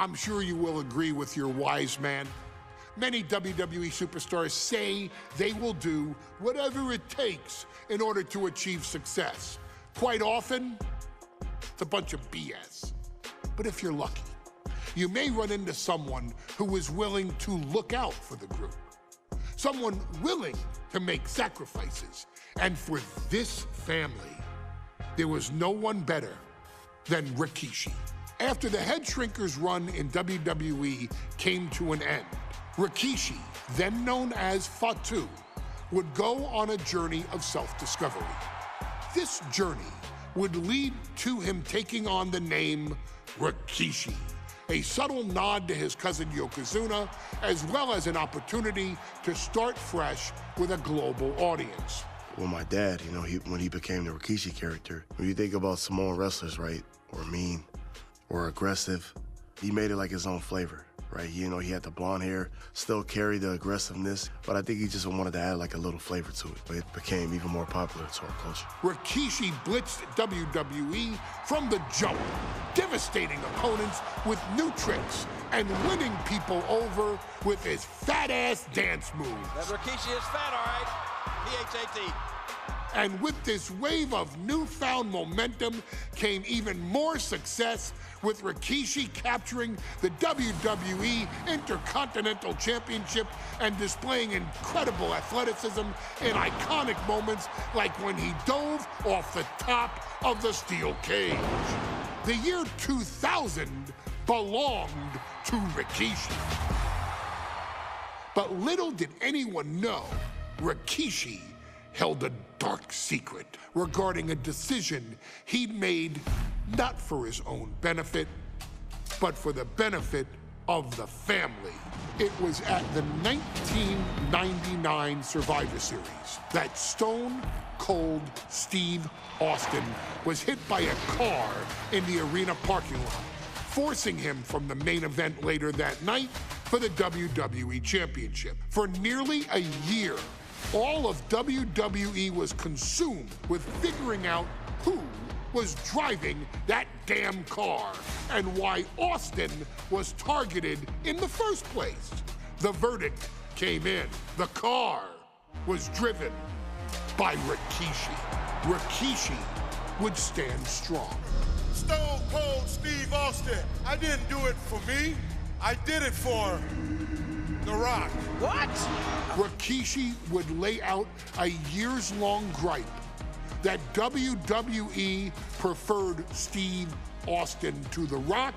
I'm sure you will agree with your wise man. Many WWE superstars say they will do whatever it takes in order to achieve success. Quite often, it's a bunch of BS. But if you're lucky, you may run into someone who is willing to look out for the group. Someone willing to make sacrifices. And for this family, there was no one better than Rikishi. After the Head Shrinkers run in WWE came to an end, Rikishi, then known as Fatu, would go on a journey of self-discovery. This journey would lead to him taking on the name Rikishi, a subtle nod to his cousin Yokozuna, as well as an opportunity to start fresh with a global audience. Well, my dad, when he became the Rikishi character, when you think about Samoan wrestlers, right, or mean, or aggressive, he made it like his own flavor, right? He had the blonde hair, still carried the aggressiveness, but I think he just wanted to add like a little flavor to it. But it became even more popular to our culture. Rikishi blitzed WWE from the jump, devastating opponents with new tricks and winning people over with his fat-ass dance moves. That Rikishi is fat, all right. P-H-A-T. And with this wave of newfound momentum came even more success, with Rikishi capturing the WWE Intercontinental Championship and displaying incredible athleticism in iconic moments like when he dove off the top of the steel cage. The year 2000 belonged to Rikishi. But little did anyone know, Rikishi held a dark secret regarding a decision he'd made not for his own benefit, but for the benefit of the family. It was at the 1999 Survivor Series that Stone Cold Steve Austin was hit by a car in the arena parking lot, forcing him from the main event later that night for the WWE Championship. For nearly a year, all of WWE was consumed with figuring out who was driving that damn car and why Austin was targeted in the first place. The verdict came in. The car was driven by Rikishi. Rikishi would stand strong. Stone Cold Steve Austin, I didn't do it for me. I did it for The Rock. What? Rikishi would lay out a years-long gripe that WWE preferred Steve Austin to The Rock,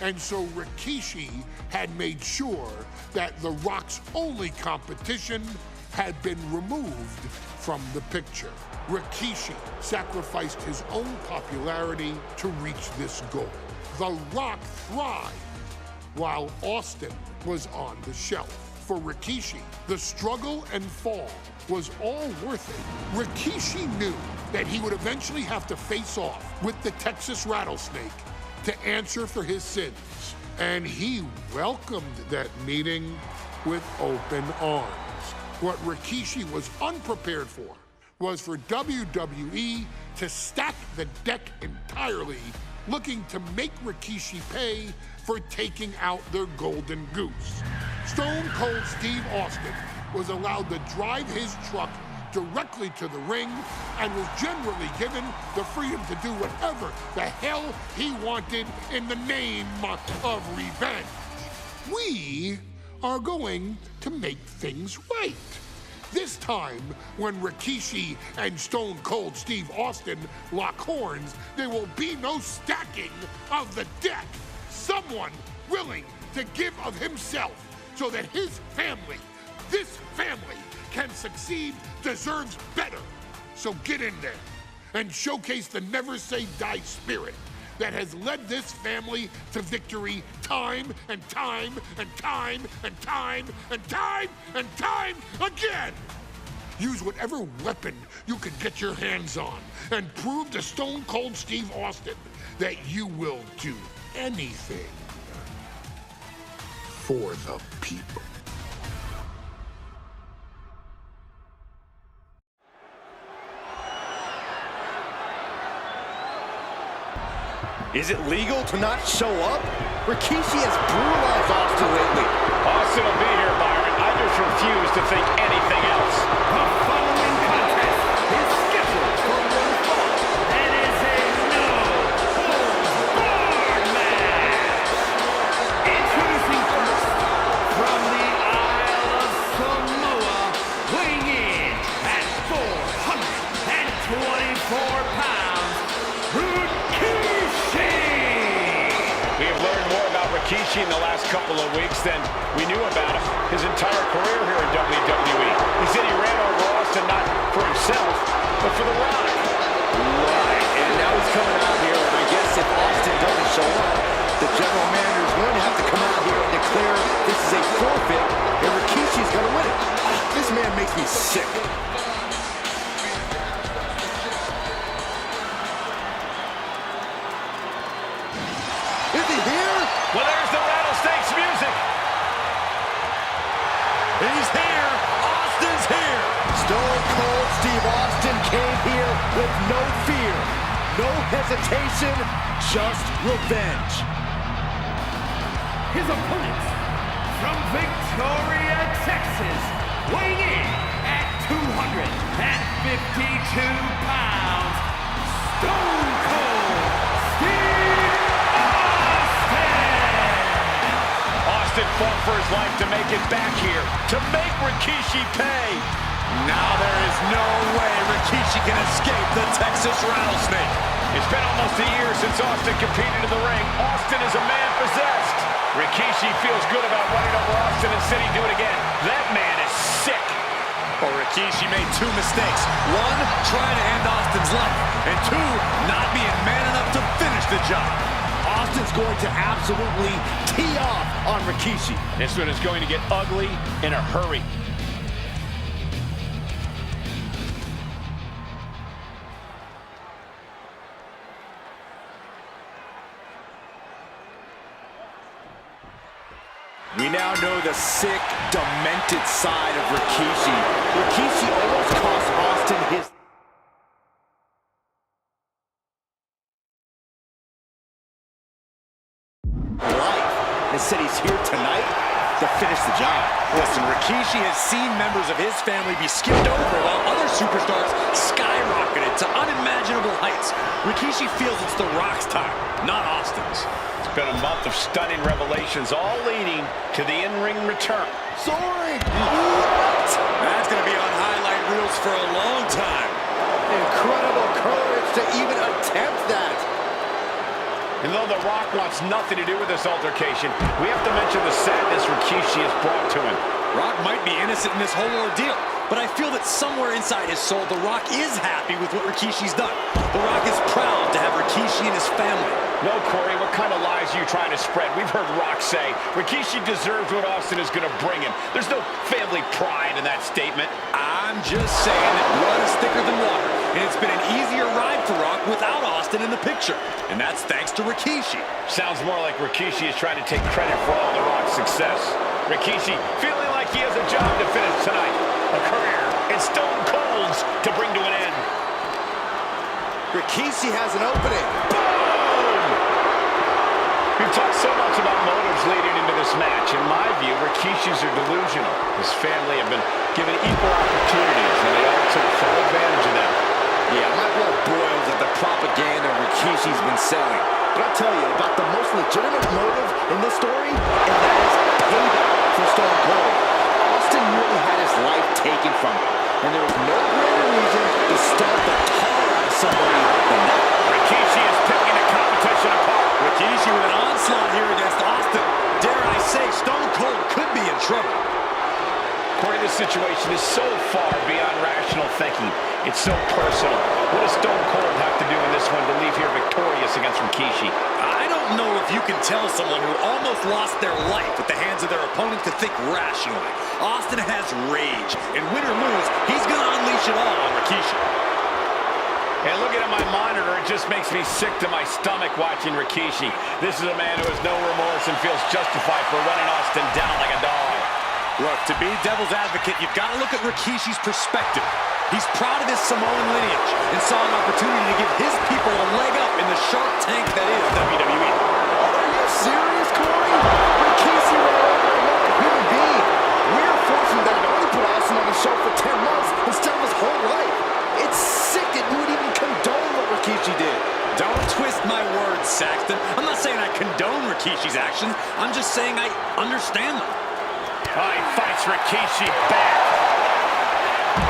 and so Rikishi had made sure that The Rock's only competition had been removed from the picture. Rikishi sacrificed his own popularity to reach this goal. The Rock thrived while Austin was on the shelf. For Rikishi, the struggle and fall was all worth it. Rikishi knew that he would eventually have to face off with the Texas Rattlesnake to answer for his sins, and he welcomed that meeting with open arms. What Rikishi was unprepared for was for WWE to stack the deck entirely, looking to make Rikishi pay for taking out their golden goose. Stone Cold Steve Austin was allowed to drive his truck directly to the ring and was generally given the freedom to do whatever the hell he wanted in the name of revenge. We are going to make things right. This time, when Rikishi and Stone Cold Steve Austin lock horns, there will be no stacking of the deck. Someone willing to give of himself so that his family, this family, can succeed, deserves better. So get in there and showcase the never say die spirit that has led this family to victory time and time and time and time and time and time again. Use whatever weapon you can get your hands on and prove to Stone Cold Steve Austin that you will do anything for the people. Is it legal to not show up? Rikishi has brutalized Austin lately. Austin will be here, Byron. I just refuse to think anything else. The following contest is scheduled for one fall and is a no-holds-barred match. Introducing first, from the Isle of Samoa, weighing in at 424 pounds, Rikishi! We have learned more about Rikishi in the last couple of weeks than we knew about him his entire career here in WWE. He said he ran over Austin not for himself, but for The Rock. Right, and now he's coming out here, and I guess if Austin doesn't show up, the general manager is going to have to come out here and declare this is a forfeit, and Rikishi's going to win it. This man makes me sick. Is he here? Well, there's the rattlesnakes music. He's here. Austin's here. Stone Cold Steve Austin came here with no fear, no hesitation, just revenge. His opponents, from Victoria, Texas, weighing in at 252 pounds, Stone Cold Steve Austin! Austin fought for his life to make it back here, to make Rikishi pay. Now there is no way Rikishi can escape the Texas rattlesnake. It's been almost a year since Austin competed in the ring. Austin is a man possessed. Rikishi feels good about running over Austin and said he'd do it again. That man is sick. Well, Rikishi made two mistakes. One, trying to end Austin's life. And two, not being man enough to finish the job. Austin's going to absolutely tee off on Rikishi. This one is going to get ugly in a hurry. We now know the sick, demented side of Rikishi. Rikishi almost cost Austin his life and said he's here tonight to finish the job. Listen, Rikishi has seen members of his family be skipped over while other superstars skyrocketed to unimaginable heights. Rikishi feels it's The Rock's time, not Austin's. It's been a month of stunning revelations, all leading to the in-ring return. Soaring! What? That's going to be on highlight reels for a long time. Incredible courage to even attempt that. And though The Rock wants nothing to do with this altercation, we have to mention the sadness Rikishi has brought to him. Rock might be innocent in this whole ordeal, but I feel that somewhere inside his soul, The Rock is happy with what Rikishi's done. The Rock is proud to have Rikishi and his family. No, Corey, what kind of lies are you trying to spread? We've heard Rock say Rikishi deserves what Austin is going to bring him. There's no family pride in that statement. I'm just saying that blood is thicker than water, and it's been an easier ride for Rock without Austin in the picture. And that's thanks to Rikishi. Sounds more like Rikishi is trying to take credit for all The Rock's success. Rikishi feeling like he has a job to finish tonight. A career in Stone Cold's to bring to an end. Rikishi has an opening. We've talked so much about motives leading into this match. In my view, Rikishis are delusional. His family have been given equal opportunities, and they all took full advantage of that. Yeah, my blood boils at the propaganda Rikishi's been selling. But I'll tell you about the most legitimate motive in this story, and that is payback for Stone Cold. Austin really had his life taken from him, and there was no greater reason to start the tar out of somebody than that. Rikishi is picking the competition apart. Rikishi with an onslaught here against Austin. Dare I say, Stone Cold could be in trouble. Corey, this situation is so far beyond rational thinking. It's so personal. What does Stone Cold have to do in this one to leave here victorious against Rikishi? I don't know if you can tell someone who almost lost their life at the hands of their opponent to think rationally. Austin has rage, and win or lose, he's going to unleash it all on Rikishi. And looking at my monitor, it just makes me sick to my stomach watching Rikishi. This is a man who has no remorse and feels justified for running Austin down like a dog. Look, to be devil's advocate, you've got to look at Rikishi's perspective. He's proud of his Samoan lineage and saw an opportunity to give his people a leg up in the Shark Tank that is WWE. Are you serious, Corey? Rikishi ran over another human being. We're fortunate that it only put Austin on the show for 10 months instead of his whole life. It's sick that you would even condone what Rikishi did. Don't twist my words, Saxton. I'm not saying I condone Rikishi's actions. I'm just saying I understand them. Oh, he fights Rikishi back.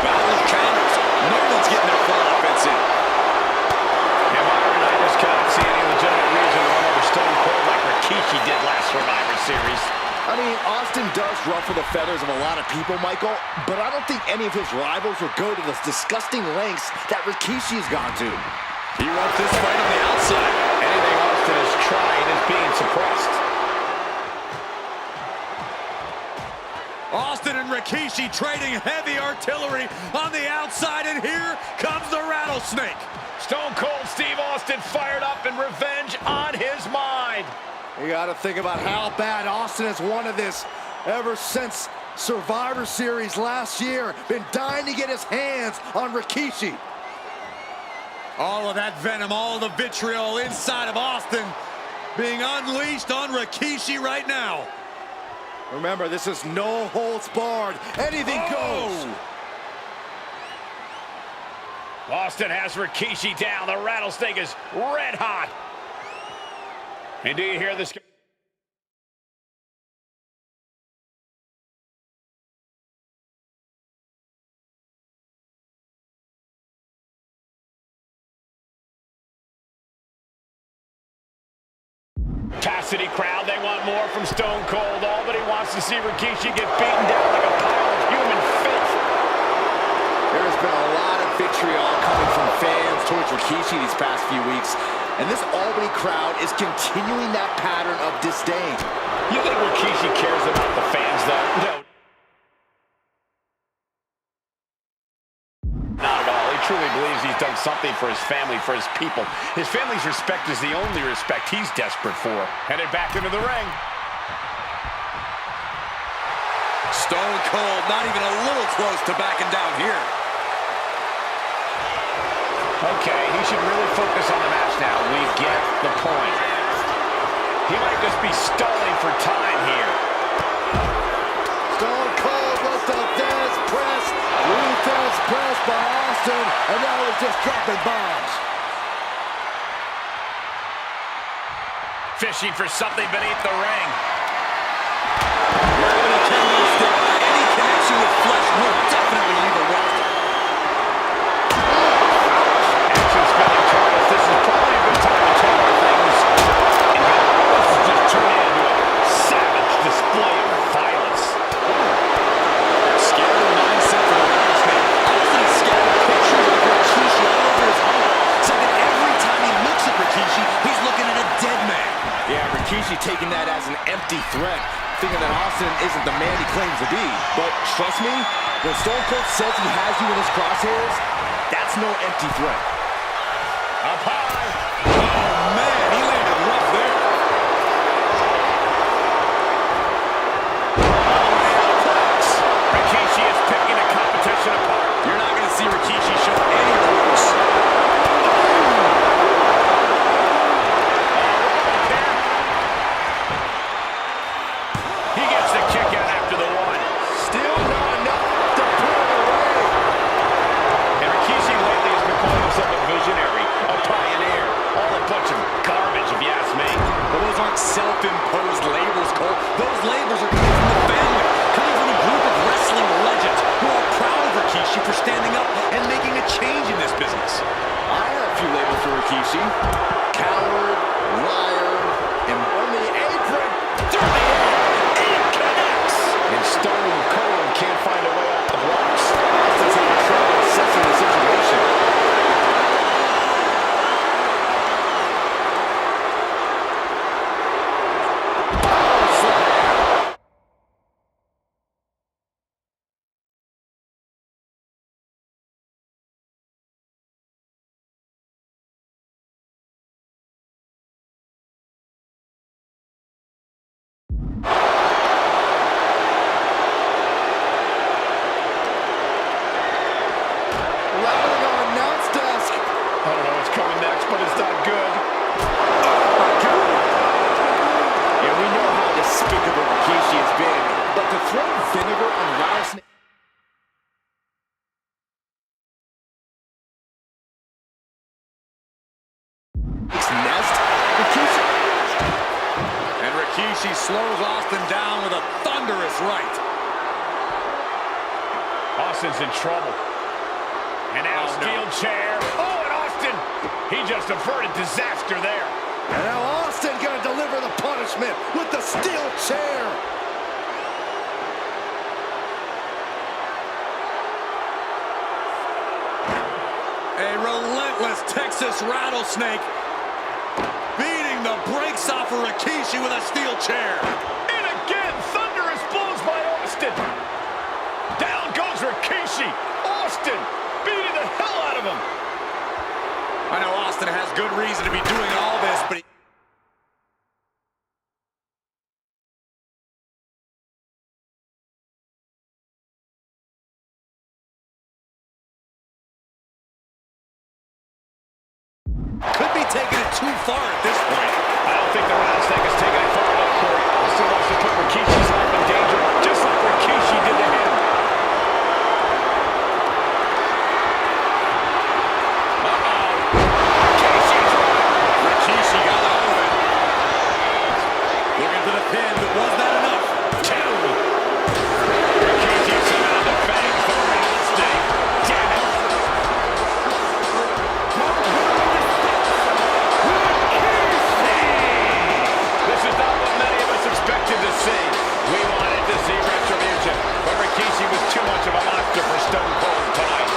Battle of counters. No one's getting their full offense in. And Byron, I just cannot see any legitimate reason to run over Stone Cold like Rikishi did last Survivor Series. I mean, Austin does ruffle the feathers of a lot of people, Michael, but I don't think any of his rivals would go to the disgusting lengths that Rikishi's gone to. He wants this fight on the outside. Anything Austin is trying is being suppressed. Austin and Rikishi trading heavy artillery on the outside, and here comes the rattlesnake. Stone Cold Steve Austin fired up and revenge on his mind. You got to think about how bad Austin has wanted this ever since Survivor Series last year. Been dying to get his hands on Rikishi. All of that venom, all the vitriol inside of Austin being unleashed on Rikishi right now. Remember, this is no holds barred. Anything goes. Austin has Rikishi down. The rattlesnake is red hot. And do you hear this? Capacity crowd, they want more from Stone Cold. Albany wants to see Rikishi get beaten down like a pile of human filth. There's been a lot of vitriol coming from fans towards Rikishi these past few weeks, and this Albany crowd is continuing that pattern of disdain. You think Rikishi cares about the fans, though? No. Not at all. He truly believes he's done something for his family, for his people. His family's respect is the only respect he's desperate for. Headed back into the ring. Stone Cold not even a little close to backing down here. Okay, he should really focus on the match now. We get the point. He might just be stalling for time here. Stone Cold with the Fez press. Fez press by Austin, and now he's just dropping bombs. Fishing for something beneath the ring. Any connection with flesh will definitely leave a mark. Action spelling Charles. This is probably a good time to check our things. This is just turning into a savage display of violence. Scary mindset for the rattlesnake. Austin is scattered pictures of Rikishi all over his home, so that every time he looks at Rikishi, he's looking at a dead man. Yeah, Rikishi taking that as an empty threat, thinking that Austin isn't the man he claims to be. But trust me, when Stone Cold says he has you in his crosshairs, that's no empty threat. Up high. Oh, man, he landed rough there. Rikishi is picking the competition apart. You're not going to see Rikishi show any remorse. He gets the kick out after the one. Still not enough to pull it away. And Rikishi lately has been calling himself a visionary, a pioneer. All a bunch of garbage, if you ask me. But those aren't self-imposed labels, Cole. Those labels are coming from the family, coming from a group of wrestling legends who are proud of Rikishi for standing up and making a change in this business. I have a few labels for Rikishi. Coward, liar, and on the apron. Through the air. It connects. And Stone Cold can't find a way out the blocks. Austin's having trouble assessing the situation. unshakable Rikishi has been, but to throw vinegar on rattlesnake... nest, Rikishi... And Rikishi slows Austin down with a thunderous right. Austin's in trouble. And now steel chair. Oh, and Austin, he just averted disaster there. And now Austin gonna deliver the punishment with the steel chair. A relentless Texas rattlesnake beating the brakes off of Rikishi with a steel chair. And again, thunderous blows by Austin. Down goes Rikishi. Austin beating the hell out of him. I know Austin has good reason to be doing all this, but could be taking it too far at this point. I don't think the rattlesnake is taking it far enough, Corey. Austin wants to put Rikishi's life in danger, just like Rikishi did to him. Rikishi got out of it. Looking for the pin, but was that enough? Two. Rikishi somehow defends the rattlesnake. Damn it. This is not what many of us expected to see. We wanted to see retribution, but Rikishi was too much of a monster for Stone Cold tonight.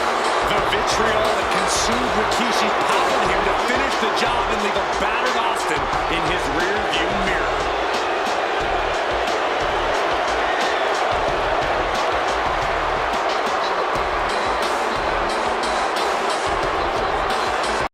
The vitriol that consumed Rikishi powered him to finish the job and leave a battered Austin in his rear